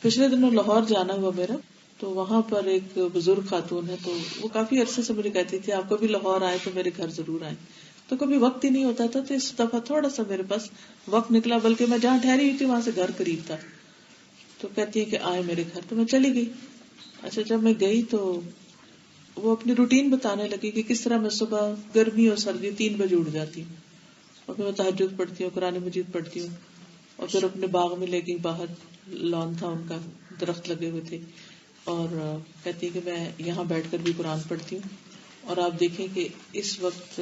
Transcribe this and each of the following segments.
پچھلے دنوں لاہور جانا ہوا میرا، تو وہاں پر ایک بزرگ خاتون ہے، تو وہ کافی عرصے سے مجھے کہتی تھی آپ کبھی لاہور آئے تو میرے گھر ضرور آئیں. تو کبھی وقت ہی نہیں ہوتا تھا، تو اس دفعہ تھوڑا سا میرے پاس وقت نکلا، بلکہ میں جہاں ٹھہری ہوئی تھی وہاں سے گھر قریب تھا. تو کہتی ہے کہ آئے میرے گھر، تو میں چلی گئی. اچھا جب میں گئی تو وہ اپنی روٹین بتانے لگی کہ کس طرح میں صبح گرمی اور سردی 3 بجے اٹھ جاتی ہوں، اور پھر میں تہجد پڑھتی ہوں، قرآن مجید پڑھتی ہوں، اور پھر اپنے باغ میں لے گئی، باہر لان تھا ان کا، درخت لگے ہوئے تھے، اور کہتی ہے کہ میں یہاں بیٹھ کر بھی قرآن پڑھتی ہوں. اور آپ دیکھیں کہ اس وقت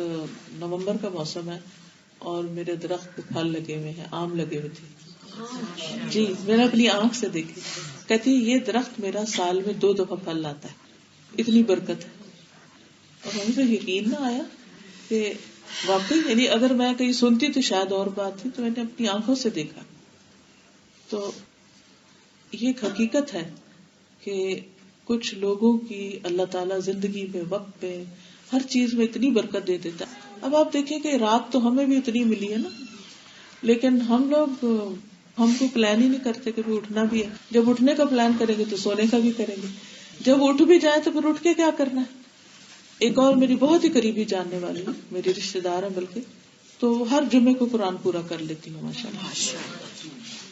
نومبر کا موسم ہے اور میرے درخت پہ پھل لگے ہوئے ہیں، آم لگے ہوئے تھے. جی میں نے اپنی آنکھ سے دیکھی. کہتی یہ درخت میرا سال میں 2 دفعہ پھل لاتا ہے، اتنی برکت ہے. اور مجھے یقین نہ آیا کہ واقعی، یعنی اگر میں کہیں سنتی تو شاید اور بات تھی، تو میں نے اپنی آنکھوں سے دیکھا. تو یہ ایک حقیقت ہے کہ کچھ لوگوں کی اللہ تعالیٰ زندگی میں، وقت پہ، ہر چیز میں اتنی برکت دے دیتا ہے. اب آپ دیکھیں کہ رات تو ہمیں بھی اتنی ملی ہے نا، لیکن ہم لوگ کو پلان ہی نہیں کرتے کہ اٹھنا بھی ہے. جب اٹھنے کا پلان کریں گے تو سونے کا بھی کریں گے، جب اٹھ بھی جائیں تو پھر اٹھ کے کیا کرنا ہے. ایک اور میری بہت ہی قریبی جاننے والی، میری رشتے دار ہے بلکہ، تو ہر جمعے کو قرآن پورا کر لیتی ہوں ماشاء اللہ.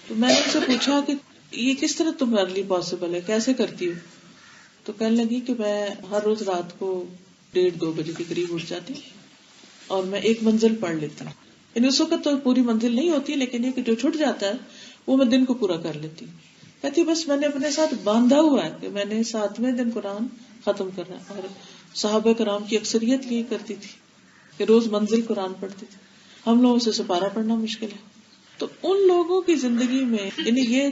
تو میں نے ان سے پوچھا کہ یہ کس طرح تمہارے لیے پاسبل ہے، کیسے کرتی ہو؟ تو کہنے لگی کہ میں ہر روز رات کو 1:30-2 بجے کے قریب اٹھ جاتی ہوں اور میں ایک منزل پڑھ لیتی ہوں. یعنی اس وقت تو پوری منزل نہیں ہوتی، لیکن یہ کہ جو چھٹ جاتا ہے وہ میں دن کو پورا کر لیتی ہوں. کہتی بس میں نے اپنے ساتھ باندھا ہوا ہے کہ میں نے 7ویں دن قرآن ختم کرنا ہے. اور صحابہ کرام کی اکثریت یہی کرتی تھی کہ روز منزل قرآن پڑھتی تھی. ہم لوگوں سے سپارہ پڑھنا مشکل ہے. تو ان لوگوں کی زندگی میں، یعنی یہ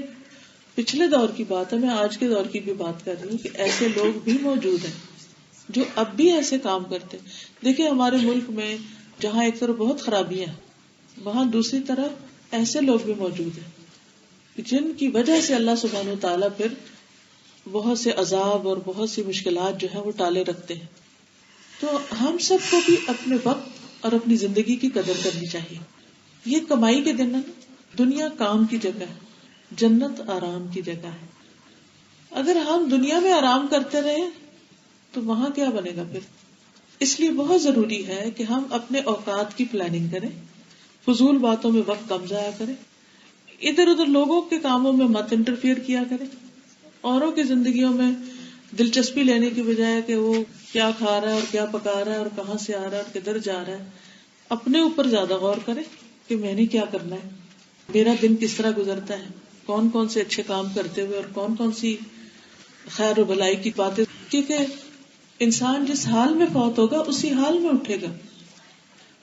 پچھلے دور کی بات ہے، میں آج کے دور کی بھی بات کر رہی ہوں کہ ایسے لوگ بھی موجود ہیں جو اب بھی ایسے کام کرتے. دیکھیں ہمارے ملک میں جہاں ایک طرف بہت خرابیاں ہیں، وہاں دوسری طرف ایسے لوگ بھی موجود ہیں جن کی وجہ سے اللہ سبحانہ و تعالیٰ پھر بہت سے عذاب اور بہت سی مشکلات جو ہے وہ ٹالے رکھتے ہیں. تو ہم سب کو بھی اپنے وقت اور اپنی زندگی کی قدر کرنی چاہیے. یہ کمائی کے دن ہے، دنیا کام کی جگہ ہے، جنت آرام کی جگہ ہے. اگر ہم دنیا میں آرام کرتے رہے تو وہاں کیا بنے گا پھر. اس لیے بہت ضروری ہے کہ ہم اپنے اوقات کی پلاننگ کریں، فضول باتوں میں وقت کم ضائع کریں، ادھر ادھر لوگوں کے کاموں میں مت انٹرفیئر کیا کریں. اوروں کی زندگیوں میں دلچسپی لینے کی بجائے کہ وہ کیا کھا رہا ہے اور کیا پکا رہا ہے اور کہاں سے آ رہا ہے اور کدھر جا رہا ہے، اپنے اوپر زیادہ غور کریں کہ میں نے کیا کرنا ہے، میرا دن کس طرح گزرتا ہے، کون کون سے اچھے کام کرتے ہوئے اور کون کون سی خیر و بھلائی کی باتیں. کیونکہ انسان جس حال میں فوت ہوگا اسی حال میں اٹھے گا.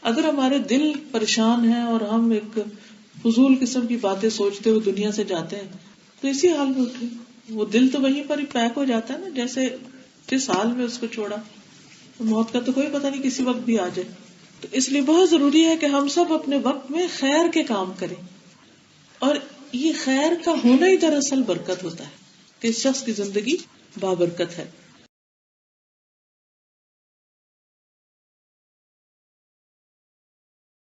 اگر ہمارے دل پریشان ہیں اور ہم ایک فضول قسم کی باتیں سوچتے ہوئے دنیا سے جاتے ہیں تو اسی حال میں اٹھے. وہ دل تو وہیں پر ہی پیک ہو جاتا ہے نا، جیسے جس حال میں اس کو چھوڑا. موت کا تو کوئی پتہ نہیں، کسی وقت بھی آ جائے. تو اس لیے بہت ضروری ہے کہ ہم سب اپنے وقت میں خیر کے کام کریں. اور یہ خیر کا ہونا ہی دراصل برکت ہوتا ہے کہ اس شخص کی زندگی بابرکت ہے.